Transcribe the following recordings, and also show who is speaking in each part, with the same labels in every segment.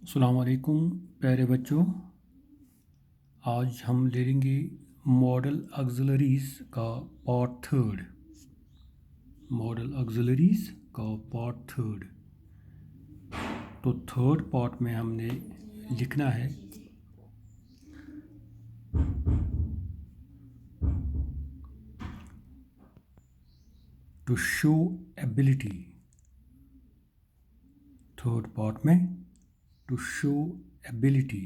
Speaker 1: अस्सलाम वालेकुम प्यारे बच्चों। आज हम ले लेंगे मॉडल ऑक्सिलरीज का पार्ट थर्ड। मॉडल ऑक्सिलरीज का पार्ट थर्ड। तो थर्ड पार्ट में हमने लिखना है to show ability. Third part में टू शो एबिलिटी।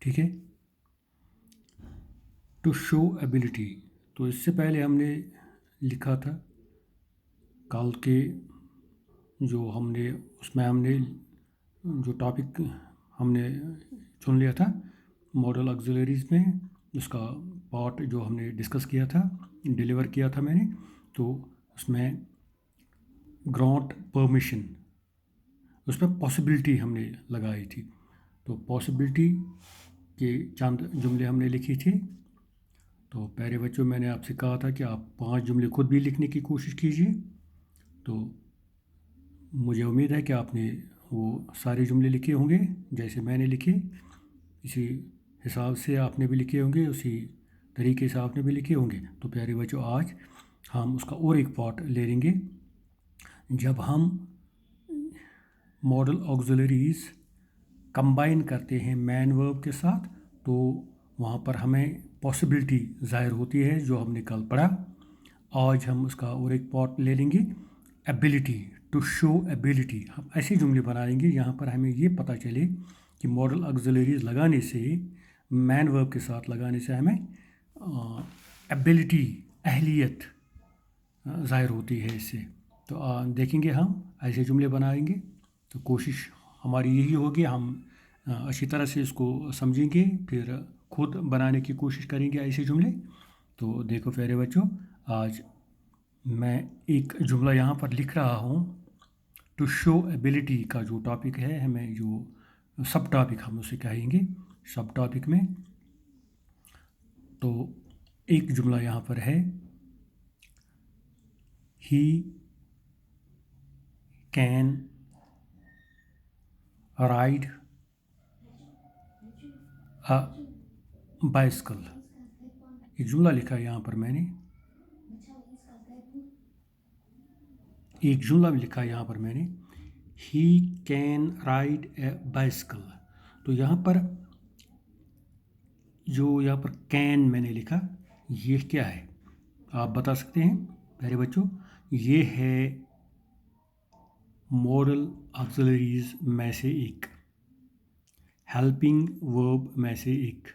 Speaker 1: ठीक है, टू शो एबिलिटी। तो इससे पहले हमने लिखा था कल के जो हमने उसमें हमने जो टॉपिक हमने चुन लिया था मॉडल ऑक्सिलरीज में, उसका पार्ट जो हमने डिस्कस किया था, डिलीवर किया था मैंने, तो उसमें ग्रांट परमिशन, उसमें पॉसिबिलिटी हमने लगाई थी। तो पॉसिबिलिटी के चंद जुमले हमने लिखी थी। तो प्यारे बच्चों, मैंने आपसे कहा था कि आप 5 जुमले खुद भी लिखने की कोशिश कीजिए। तो मुझे उम्मीद है कि आपने वो सारे जुमले लिखे होंगे जैसे मैंने लिखे, इसी हिसाब से आपने भी लिखे होंगे, उसी तरीके से आपने भी लिखे होंगे। तो प्यारे बच्चों, आज हम उसका और एक पार्ट ले लेंगे। जब हम मॉडल ऑक्सिलरीज कंबाइन करते हैं मैन वर्ब के साथ, तो वहाँ पर हमें पॉसिबिलिटी ज़ाहिर होती है जो हमने कल पढ़ा। आज हम उसका और एक पार्ट ले लेंगे, एबिलिटी, टू शो एबिलिटी। हम ऐसे जुमले बनाएंगे यहाँ पर हमें ये पता चले कि मॉडल ऑक्सिलरीज लगाने से, मैन वर्ब के साथ लगाने से हमें एबिलिटी, अहलियत ज़ाहिर होती है इससे। तो देखेंगे हम ऐसे जुमले बनाएंगे। तो कोशिश हमारी यही होगी, हम अच्छी तरह से इसको समझेंगे, फिर खुद बनाने की कोशिश करेंगे ऐसे जुमले। तो देखो प्यारे बच्चों, आज मैं एक जुमला यहाँ पर लिख रहा हूँ। टू शो एबिलिटी का जो टॉपिक है, हमें जो सब टॉपिक हम उसे कहेंगे, सब टॉपिक में। तो एक जुमला यहाँ पर है, ही कैन राइड अ बाइसिकल। एक जुमला लिखा है यहाँ पर मैंने, एक जुमला लिखा है यहाँ पर मैंने, ही कैन राइड ए बाइसिकल। तो यहाँ पर जो यहाँ पर कैन मैंने लिखा, ये क्या है आप बता सकते हैं प्यारे बच्चों? ये है मॉडल ऑक्सिलरीज में से एक, हेल्पिंग वर्ब में से एक,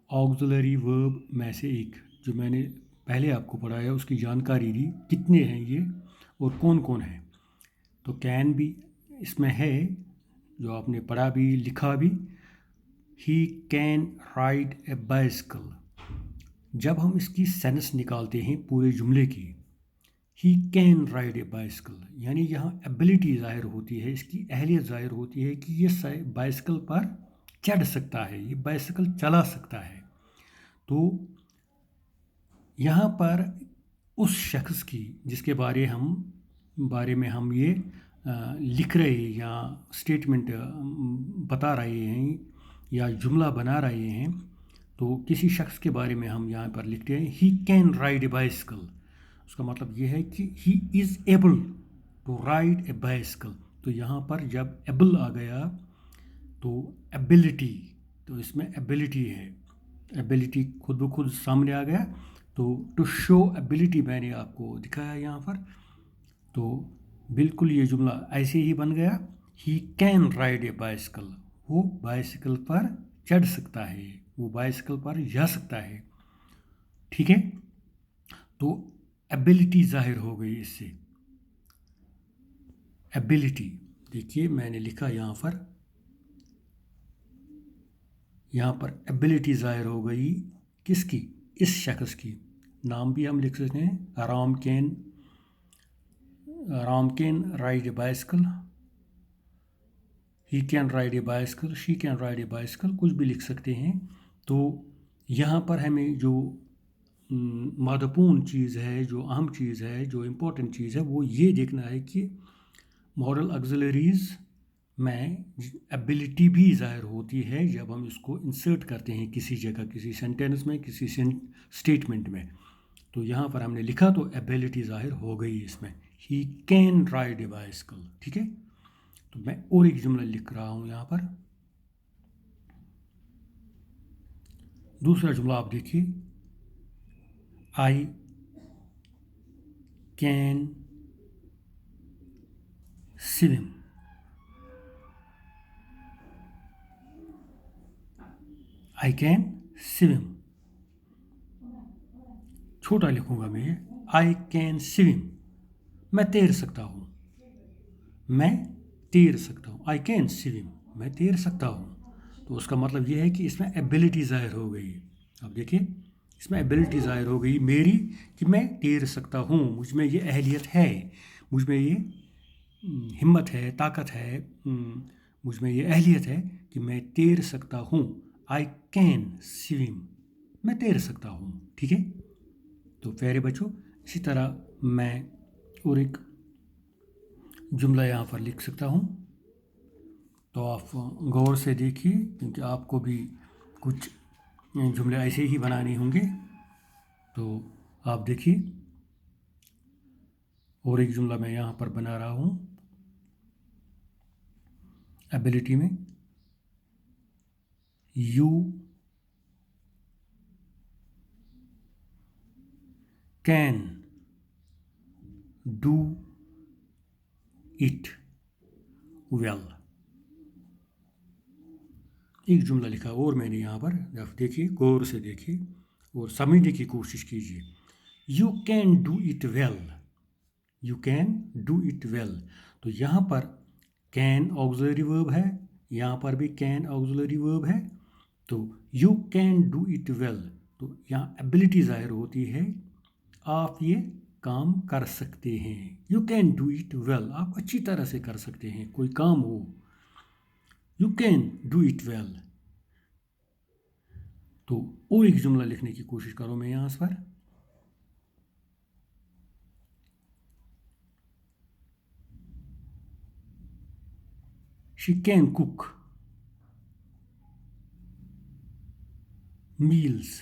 Speaker 1: ऑक्सिलरी वर्ब में से एक, जो मैंने पहले आपको पढ़ाया उसकी जानकारी दी कितने हैं ये और कौन कौन है। तो कैन भी इसमें है, जो आपने पढ़ा भी लिखा भी, ही कैन राइड ए बाइसिकल। जब हम इसकी सेंस निकालते हैं पूरे जुमले की, ही कैन राइड ए बाइसिकल, यानी यहाँ एबिलिटी ज़ाहिर होती है, इसकी अहलियत ज़ाहिर होती है कि ये बाइसिकल पर चढ़ सकता है, ये बाइसिकल चला सकता है। तो यहाँ पर उस शख्स की जिसके बारे में हम ये लिख रहे हैं या स्टेटमेंट बता रहे हैं या जुमला बना रहे हैं, तो किसी शख्स के बारे में हम यहाँ पर लिखते हैं he can ride a bicycle. उसका मतलब ये है कि he is able to ride a bicycle. तो यहाँ पर जब एबल आ गया तो एबिलिटी, तो इसमें एबिलिटी है, एबिलिटी खुद ब खुद सामने आ गया। तो टू शो एबिलिटी मैंने आपको दिखाया यहाँ पर। तो बिल्कुल ये जुमला ऐसे ही बन गया, ही कैन राइड ए बाइसिकल, वो बाइसिकल पर चढ़ सकता है, वो बाइसिकल पर जा सकता है। ठीक है, तो एबिलिटी जाहिर हो गई इससे। एबिलिटी देखिए मैंने लिखा यहाँ पर एबिलिटी ज़ाहिर हो गई किसकी? इस शख्स की। नाम भी हम लिख सकते हैं, Ram can ride a bicycle, he can ride a bicycle, she can ride a bicycle, कुछ भी लिख सकते हैं। तो यहाँ पर हमें जो महत्वपूर्ण चीज़ है, जो अहम चीज़ है, जो इम्पोर्टेंट चीज़ है, वो ये देखना है कि मॉरल ऑक्सिलरीज़ में एबिलिटी भी ज़ाहिर होती है जब हम इसको इंसर्ट करते हैं किसी जगह, किसी सेंटेंस में, किसी स्टेटमेंट में। तो यहाँ पर हमने लिखा तो एबिलिटी ज़ाहिर हो गई इसमें, ही कैन राइड ए बाइसिकल। ठीक है, तो मैं और एक जुमला लिख रहा हूँ यहाँ पर। दूसरा जुमला आप देखिए, I can swim. I can swim, छोटा लिखूंगा मैं ये, आई कैन स्विम, मैं तैर सकता हूँ, मैं तैर सकता हूँ। आई कैन स्विम, मैं तैर सकता हूँ। तो उसका मतलब ये है कि इसमें एबिलिटी ज़ाहिर हो गई। अब देखिए, इसमें एबिलिटी ज़ाहिर हो गई मेरी कि मैं तैर सकता हूँ, मुझ में ये अहलियत है, मुझ में ये हिम्मत है, ताकत है, मुझ में ये अहलियत है कि मैं तैर सकता हूँ। आई कैन स्विम, मैं तैर सकता हूँ। ठीक है, तो प्यारे बच्चों, इसी तरह मैं और एक जुमला यहाँ पर लिख सकता हूँ। तो आप गौर से देखिए, क्योंकि आपको भी कुछ जुमले ऐसे ही बनाने होंगे। तो आप देखिए, और एक जुमला मैं यहाँ पर बना रहा हूँ एबिलिटी में, you can do it well. एक जुमला लिखा और मैंने यहाँ पर, आप देखिए, गौर से देखिए और समझने की कोशिश कीजिए। You can do it well, you can do it well. तो यहाँ पर कैन ऑक्सिलरी वर्ब है, यहाँ पर भी कैन ऑक्सिलरी वर्ब है। तो you can do it well, तो यहाँ एबिलिटी ज़ाहिर होती है, आप ये काम कर सकते हैं। You can do it well, आप अच्छी तरह से कर सकते हैं कोई काम हो। You can do it well. तो और एक जुमला लिखने की कोशिश करो मैं यहाँ पर। She can cook meals.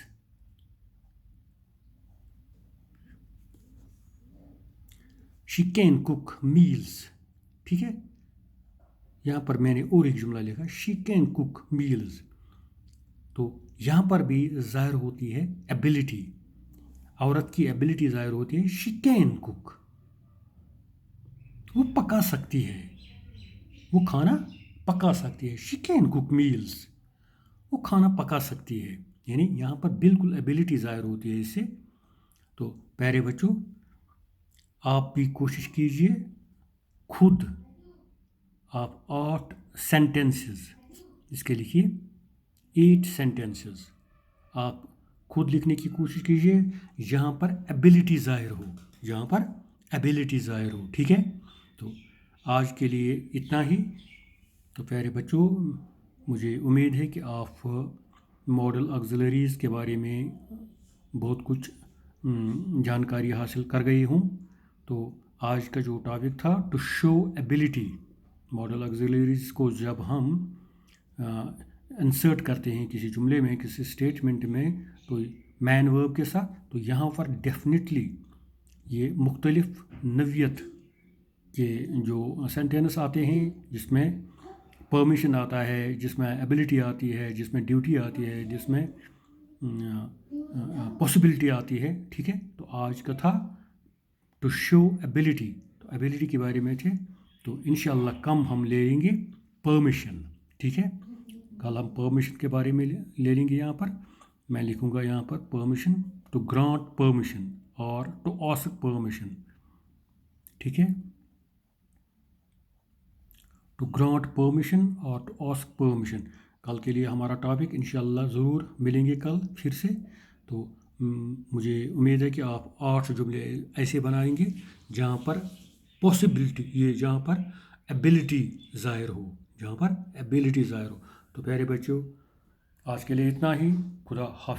Speaker 1: She can cook meals. ठीक है, यहाँ पर मैंने और एक जुमला लिखा, शी कैन कुक मील्स। तो यहाँ पर भी ज़ाहिर होती है एबिलिटी, औरत की एबिलिटी ज़ाहिर होती है, शी कैन कुक, वो पका सकती है, वो खाना पका सकती है। शी कैन कुक मील्स, वो खाना पका सकती है, यानी यहाँ पर बिल्कुल एबिलिटी ज़ाहिर होती है इससे। तो प्यारे बच्चों, आप भी कोशिश कीजिए खुद, आप 8 सेंटेंसेस इसके लिखिए, 8 सेंटेंसेस आप खुद लिखने की कोशिश कीजिए जहाँ पर एबिलिटी ज़ाहिर हो, जहाँ पर एबिलिटी ज़ाहिर हो। ठीक है, तो आज के लिए इतना ही। तो प्यारे बच्चों, मुझे उम्मीद है कि आप मॉडल ऑक्सिलरीज़ के बारे में बहुत कुछ जानकारी हासिल कर गए हूँ। तो आज का जो टॉपिक था, टू शो एबिलिटी, मॉडल ऑक्सिलरीज़ को जब हम इंसर्ट करते हैं किसी जुमले में, किसी स्टेटमेंट में, तो मैन वर्ब के साथ, तो यहाँ पर डेफिनेटली ये मुख्तलिफ नवियत के जो सेंटेंस आते हैं, जिसमें परमिशन आता है, जिसमें एबिलिटी आती है, जिसमें ड्यूटी आती है, जिसमें पॉसिबिलिटी आती है। ठीक है, तो आज का था टू शो एबिलिटी, तो एबिलिटी के बारे में थे। तो इंशाअल्लाह कम हम ले लेंगे परमिशन। ठीक है, कल हम परमिशन के बारे में ले लेंगे। यहाँ पर मैं लिखूँगा यहाँ पर परमिशन, टू ग्रांट परमिशन और टू आस्क परमिशन। ठीक है, टू ग्रांट परमिशन और टू आस्क परमिशन। कल के लिए हमारा टॉपिक इंशाअल्लाह ज़रूर मिलेंगे कल फिर से। तो मुझे उम्मीद है कि आप 8 जुमले ऐसे बनाएंगे जहाँ पर पॉसिबिलिटी, ये जहाँ पर एबिलिटी ज़ाहिर हो, जहाँ पर एबिलिटी ज़ाहिर हो। तो प्यारे बच्चों, आज के लिए इतना ही। खुदा हाफ़िज़।